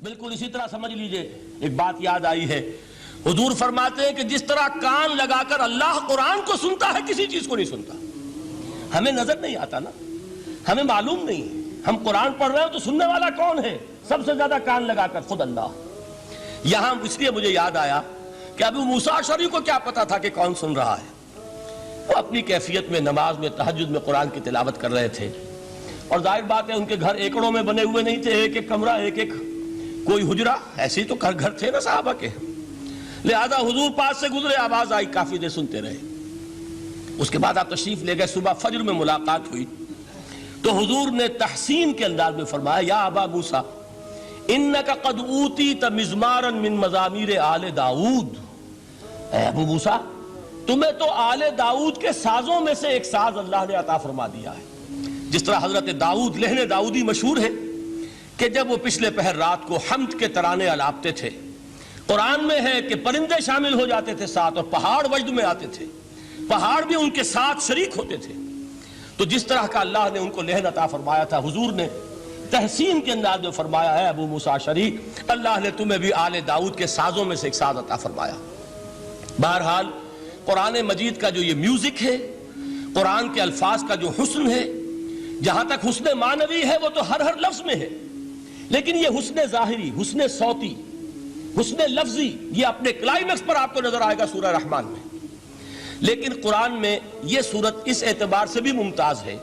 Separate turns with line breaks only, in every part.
بالکل اسی طرح سمجھ لیجئے، ایک بات یاد آئی ہے، حضور فرماتے ہیں کہ جس طرح کان لگا کر اللہ قرآن کو سنتا ہے کسی چیز کو نہیں سنتا۔ ہمیں نظر نہیں آتا نا، ہمیں معلوم نہیں، ہم قرآن پڑھ رہے ہیں تو سننے والا کون ہے؟ سب سے زیادہ کان لگا کر خود اللہ۔ یہاں اس لیے مجھے یاد آیا کہ ابو موسیٰ اشعری کو کیا پتا تھا کہ کون سن رہا ہے؟ وہ اپنی کیفیت میں نماز میں تہجد میں قرآن کی تلاوت کر رہے تھے، اور ظاہر بات ہے ان کے گھر ایکڑوں میں بنے ہوئے نہیں تھے، ایک ایک کمرہ، ایک ایک کوئی حجرہ، ایسے ہی تو گھر تھے نا صحابہ کے، لہذا حضور پاس سے گزرے، آواز آئی، کافی دیر سنتے رہے۔ اس کے بعد آپ تشریف لے گئے، صبح فجر میں ملاقات ہوئی تو حضور نے تحسین کے انداز میں فرمایا، یا ابا موسیٰ انک قد اوتیت مزمارا من مزامیر آل داؤد، اے ابو موسیٰ تمہیں تو آل داؤد کے سازوں میں سے ایک ساز اللہ نے عطا فرما دیا ہے۔ جس طرح حضرت داؤد لہن داؤدی مشہور ہے کہ جب وہ پچھلے پہر رات کو حمد کے ترانے الاپتے تھے، قرآن میں ہے کہ پرندے شامل ہو جاتے تھے ساتھ، اور پہاڑ وجد میں آتے تھے، پہاڑ بھی ان کے ساتھ شریک ہوتے تھے۔ تو جس طرح کا اللہ نے ان کو لہن عطا فرمایا تھا، حضور نے تحسین کے انداز میں فرمایا ہے ابو موسیٰ اشعری، اللہ نے تمہیں بھی آل داؤد کے سازوں میں سے ایک ساز عطا فرمایا۔ بہرحال قرآن مجید کا جو یہ میوزک ہے، قرآن کے الفاظ کا جو حسن ہے، جہاں تک حسن معنوی ہے وہ تو ہر لفظ میں ہے، لیکن یہ حسن ظاہری، حسن صوتی، حسن لفظی، یہ اپنے کلائمیکس پر آپ کو نظر آئے گا سورہ رحمان میں۔ لیکن قرآن میں یہ سورت اس اعتبار سے بھی ممتاز ہے،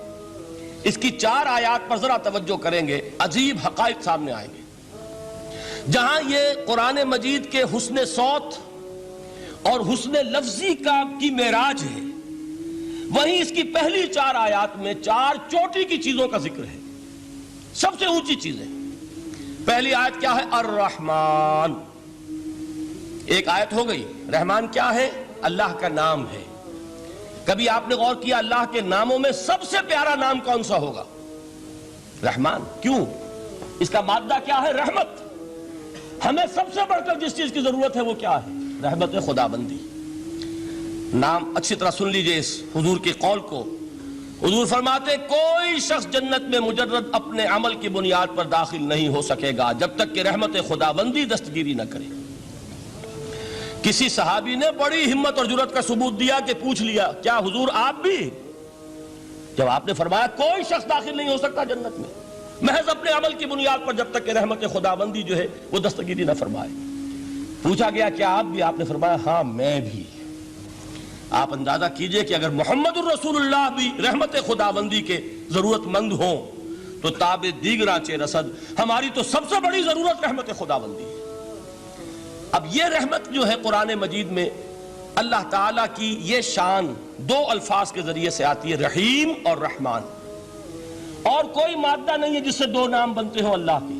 اس کی 4 آیات پر ذرا توجہ کریں گے، عجیب حقائق سامنے آئیں گے۔ جہاں یہ قرآن مجید کے حسن صوت اور حسن لفظی کی معراج ہے، وہیں اس کی پہلی 4 آیات میں 4 چوٹی کی چیزوں کا ذکر ہے، سب سے اونچی چیزیں۔ پہلی آیت کیا ہے؟ الرحمن، ایک آیت ہو گئی۔ رحمان کیا ہے؟ اللہ کا نام ہے۔ کبھی آپ نے غور کیا اللہ کے ناموں میں سب سے پیارا نام کون سا ہوگا؟ رحمان۔ کیوں؟ اس کا مادہ کیا ہے؟ رحمت۔ ہمیں سب سے بڑھ کر جس چیز کی ضرورت ہے وہ کیا ہے؟ رحمت خدا بندی۔ نام اچھی طرح سن لیجئے اس حضور کے قول کو۔ حضور فرماتے کوئی شخص جنت میں مجرد اپنے عمل کی بنیاد پر داخل نہیں ہو سکے گا جب تک کہ رحمت خدا بندی دستگیری نہ کرے۔ کسی صحابی نے بڑی ہمت اور جرأت کا ثبوت دیا کہ پوچھ لیا، کیا حضور آپ بھی؟ جب آپ نے فرمایا کوئی شخص داخل نہیں ہو سکتا جنت میں محض اپنے عمل کی بنیاد پر جب تک کہ رحمت خدا بندی جو ہے وہ دستگیری نہ فرمائے۔ پوچھا گیا کیا آپ بھی؟ آپ نے فرمایا ہاں میں بھی۔ آپ اندازہ کیجئے کہ اگر محمد الرسول اللہ بھی رحمت خدا بندی کے ضرورت مند ہوں تو تاب دیگراں چہ رسد، ہماری تو سب سے بڑی ضرورت رحمت خدا بندی ہے۔ اب یہ رحمت جو ہے قرآن مجید میں اللہ تعالیٰ کی یہ شان 2 الفاظ کے ذریعے سے آتی ہے، رحیم اور رحمان۔ اور کوئی مادہ نہیں ہے جس سے 2 نام بنتے ہوں اللہ کے،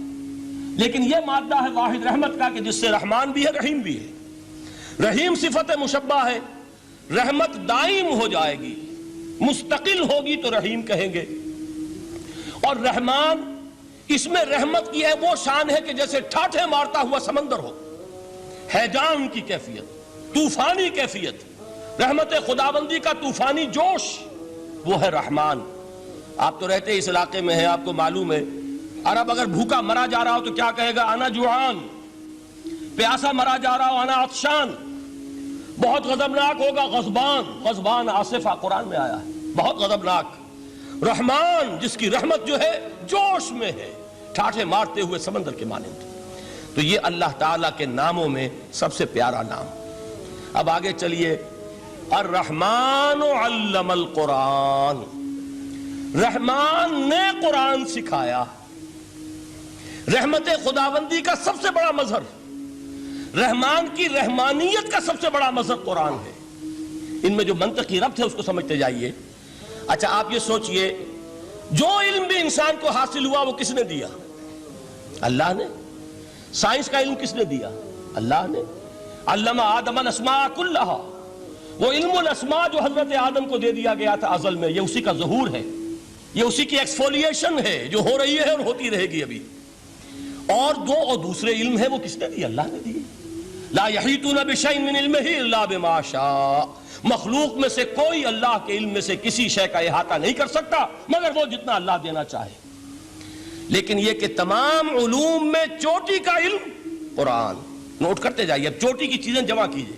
لیکن یہ مادہ ہے واحد رحمت کا کہ جس سے رحمان بھی ہے رحیم بھی ہے۔ رحیم صفت مشبہ ہے، رحمت دائم ہو جائے گی، مستقل ہوگی تو رحیم کہیں گے، اور رحمان اس میں رحمت کی ہے وہ شان ہے کہ جیسے ٹھاٹھے مارتا ہوا سمندر ہو، ہیجان کی کیفیت، طوفانی کیفیت، رحمت خداوندی کا طوفانی جوش، وہ ہے رحمان۔ آپ تو رہتے اس علاقے میں ہیں، آپ کو معلوم ہے عرب اگر بھوکا مرا جا رہا ہو تو کیا کہے گا؟ انا جوعان۔ پیاسا مرا جا رہا ہو انا عطشان۔ بہت غضبناک ہوگا غضبان، غضبان آصفہ قرآن میں آیا ہے، بہت غضبناک۔ رحمان جس کی رحمت جو ہے جوش میں ہے، ٹھاٹھے مارتے ہوئے سمندر کے مانند۔ تو یہ اللہ تعالیٰ کے ناموں میں سب سے پیارا نام۔ اب آگے چلیے، الرحمن علم القرآن، رحمان نے قرآن سکھایا۔ رحمت خداوندی کا سب سے بڑا مظہر، رحمان کی رحمانیت کا سب سے بڑا مظہر قرآن ہے۔ ان میں جو منطقی ربط ہے اس کو سمجھتے جائیے۔ اچھا آپ یہ سوچئے، جو علم بھی انسان کو حاصل ہوا وہ کس نے دیا؟ اللہ نے۔ سائنس کا علم کس نے دیا؟ اللہ نے۔ علم آدم الاسماء کلہا، وہ علم الاسماء جو حضرت آدم کو دے دیا گیا تھا ازل میں، یہ اسی کا ظہور ہے، یہ اسی کی ایکسفولیشن ہے جو ہو رہی ہے اور ہوتی رہے گی ابھی۔ اور دوسرے علم ہے وہ کس نے دی؟ اللہ نے دی۔ لا یحیطون بشیء من علمہ الا بما شاء، مخلوق میں سے کوئی اللہ کے علم میں سے کسی شے کا احاطہ نہیں کر سکتا مگر وہ جتنا اللہ دینا چاہے۔ لیکن یہ کہ تمام علوم میں چوٹی کا علم قرآن. نوٹ کرتے جائیے، اب چوٹی کی چیزیں جمع کیجئے.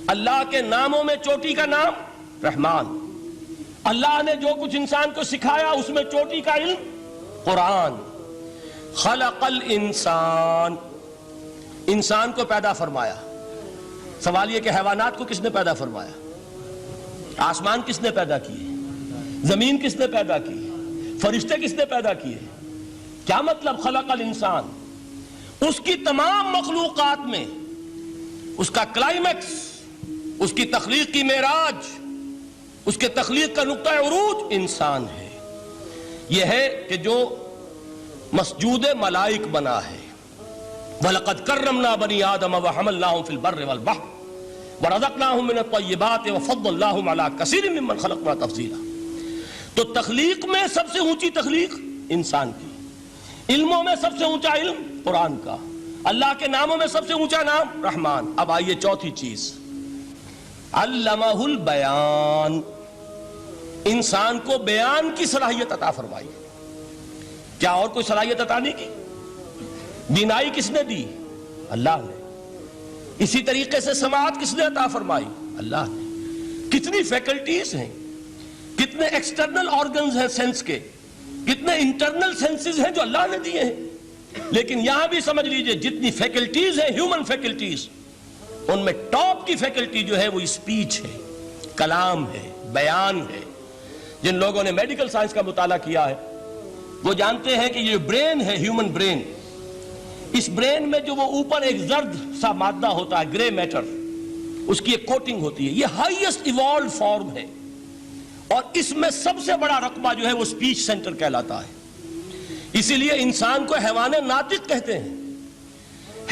اللہ کے ناموں میں چوٹی کا نام رحمان. اللہ نے جو کچھ انسان کو سکھایا اس میں چوٹی کا علم قرآن. خلق الانسان، انسان کو پیدا فرمایا. سوال یہ کہ حیوانات کو کس نے پیدا فرمایا؟ آسمان کس نے پیدا کیے؟ زمین کس نے پیدا کی؟ فرشتے کس نے پیدا کیے؟ کیا مطلب خلق الانسان؟ اس کی تمام مخلوقات میں اس کا کلائمیکس، اس کی تخلیق کی معراج، اس کے تخلیق کا نقطہ عروج انسان ہے. یہ ہے کہ جو مسجود ملائک بنا ہے. وَلَقَدْ كَرَّمْنَا بَنِي آدَمَ وَحَمَلْنَاهُمْ فِي الْبَرِّ وَالْبَحْرِ وَرَزَقْنَاهُمْ مِنَ الطَّيِّبَاتِ وَفَضَّلْنَاهُمْ عَلَى كَثِيرٍ مِّمَّنْ خَلَقْنَا تَفْضِيلًا. تو تخلیق میں سب سے اونچی تخلیق انسان کی، علموں میں سب سے اونچا علم قرآن کا، اللہ کے ناموں میں سب سے اونچا نام رحمان. اب آئیے چوتھی چیز، علمہ البیان، انسان کو بیان کی صلاحیت عطا فرمائی. کیا اور کوئی صلاحیت عطا نہیں کی؟ بینائی کس نے دی؟ اللہ نے. اسی طریقے سے سماعت کس نے عطا فرمائی؟ اللہ نے. کتنی فیکلٹیز ہیں، کتنے ایکسٹرنل آرگنز ہیں سینس کے، کتنے انٹرنل سینسز ہیں جو اللہ نے دیے ہیں. لیکن یہاں بھی سمجھ لیجئے جتنی فیکلٹیز ہیں ہیومن فیکلٹیز، ان میں ٹاپ کی فیکلٹی جو ہے وہ اسپیچ ہے، کلام ہے، بیان ہے. جن لوگوں نے میڈیکل سائنس کا مطالعہ کیا ہے وہ جانتے ہیں کہ یہ برین ہے، ہیومن برین، اس برین میں جو وہ اوپر ایک زرد سا مادہ ہوتا ہے، گرے میٹر، اس کی ایک کوٹنگ ہوتی ہے. یہ ہائیسٹ ایوالوڈ فارم ہے اور اس میں سب سے بڑا رقبہ جو ہے وہ اسپیچ سینٹر کہلاتا ہے. اسی لیے انسان کو حیوان ناطق کہتے ہیں.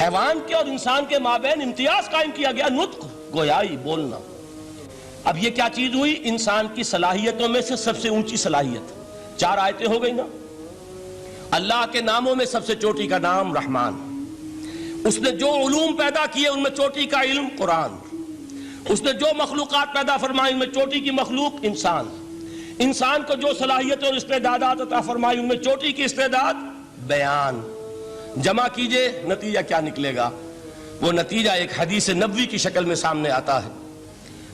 حیوان کے اور انسان کے مابین امتیاز قائم کیا گیا، نطق، گویائی، بولنا. اب یہ کیا چیز ہوئی؟ انسان کی صلاحیتوں میں سے سب سے اونچی صلاحیت. 4 آیتیں ہو گئی نا. اللہ کے ناموں میں سب سے چوٹی کا نام رحمان. اس نے جو علوم پیدا کیے ان میں چوٹی کا علم قرآن. اس نے جو مخلوقات پیدا فرمائی ان میں چوٹی کی مخلوق انسان. انسان کو جو صلاحیت اور استعدادات عطا فرمائی ان میں چوٹی کی استعداد بیان. جمع کیجئے نتیجہ کیا نکلے گا؟ وہ نتیجہ ایک حدیث نبوی کی شکل میں سامنے آتا ہے.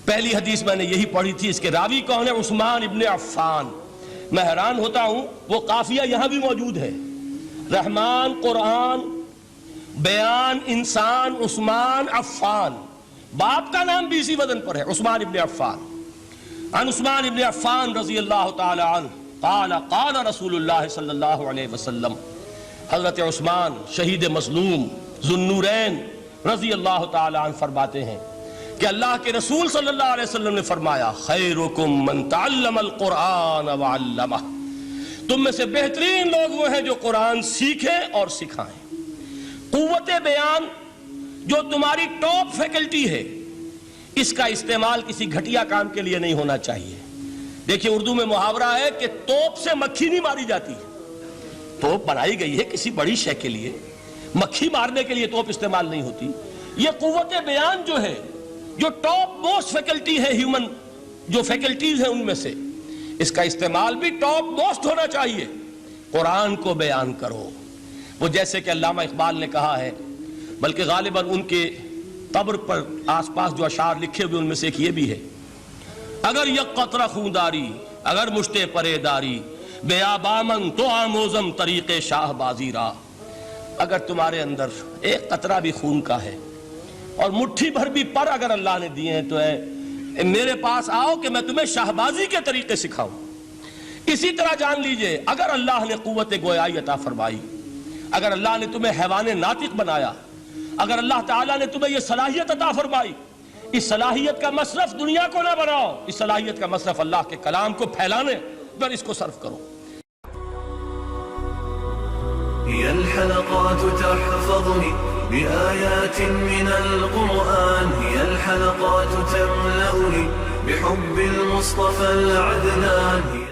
پہلی حدیث میں نے یہی پڑھی تھی، اس کے راوی کون ہے؟ عثمان ابن عفان. میں حیران ہوتا ہوں وہ قافیہ یہاں بھی موجود ہے، رحمان قرآن، بیان انسان، عثمان عفان. باپ کا نام بھی اسی وزن پر ہے، عثمان ابن عفان. عن عثمان ابن عفان رضی اللہ تعالی عنہ قال قال رسول اللہ صلی اللہ علیہ وسلم. حضرت عثمان شہید مظلوم ذو النورین رضی اللہ تعالی عنہ فرماتے ہیں کہ اللہ کے رسول صلی اللہ علیہ وسلم نے فرمایا خیرکم من تعلم القرآن وعلمہ. تم میں سے بہترین لوگ وہ ہیں جو قرآن سیکھیں اور سکھائیں. قوت بیان جو تمہاری ٹاپ فیکلٹی ہے، اس کا استعمال کسی گھٹیا کام کے لیے نہیں ہونا چاہیے. دیکھیے اردو میں محاورہ ہے کہ توپ سے مکھی نہیں ماری جاتی. توپ بنائی گئی ہے کسی بڑی شے کے لیے، مکھی مارنے کے لیے توپ استعمال نہیں ہوتی. یہ قوت بیان جو ہے، جو ٹاپ موسٹ فیکلٹی ہے ہیومن، جو فیکلٹیز ہیں ان میں سے، اس کا استعمال بھی ٹاپ موسٹ ہونا چاہیے. قرآن کو بیان کرو. وہ جیسے کہ علامہ اقبال نے کہا ہے، بلکہ غالباً ان کے قبر پر آس پاس جو اشعار لکھے ہوئے ان میں سے ایک یہ بھی ہے، اگر یک قطرہ خونداری، اگر مشتے پرے داری، بیابامن تو آموزم طریق شاہ بازی را. اگر تمہارے اندر ایک قطرہ بھی خون کا ہے اور مٹھی بھر بھی پر اگر اللہ نے دیے ہیں تو میرے پاس آؤ کہ میں تمہیں شاہبازی کے طریقے سکھاؤں. اسی طرح جان لیجئے اگر اللہ نے قوت گویائی عطا فرمائی، اگر اللہ نے تمہیں حیوان ناطق بنایا، اگر اللہ تعالیٰ نے تمہیں یہ صلاحیت عطا فرمائی، اس صلاحیت کا مصرف دنیا کو نہ بناؤ، اس صلاحیت کا مصرف اللہ کے کلام کو پھیلانے پر اس کو صرف کرو.
هي الحلقات تحفظني بآيات من القرآن، هي الحلقات تملأني بحب المصطفى العدنان.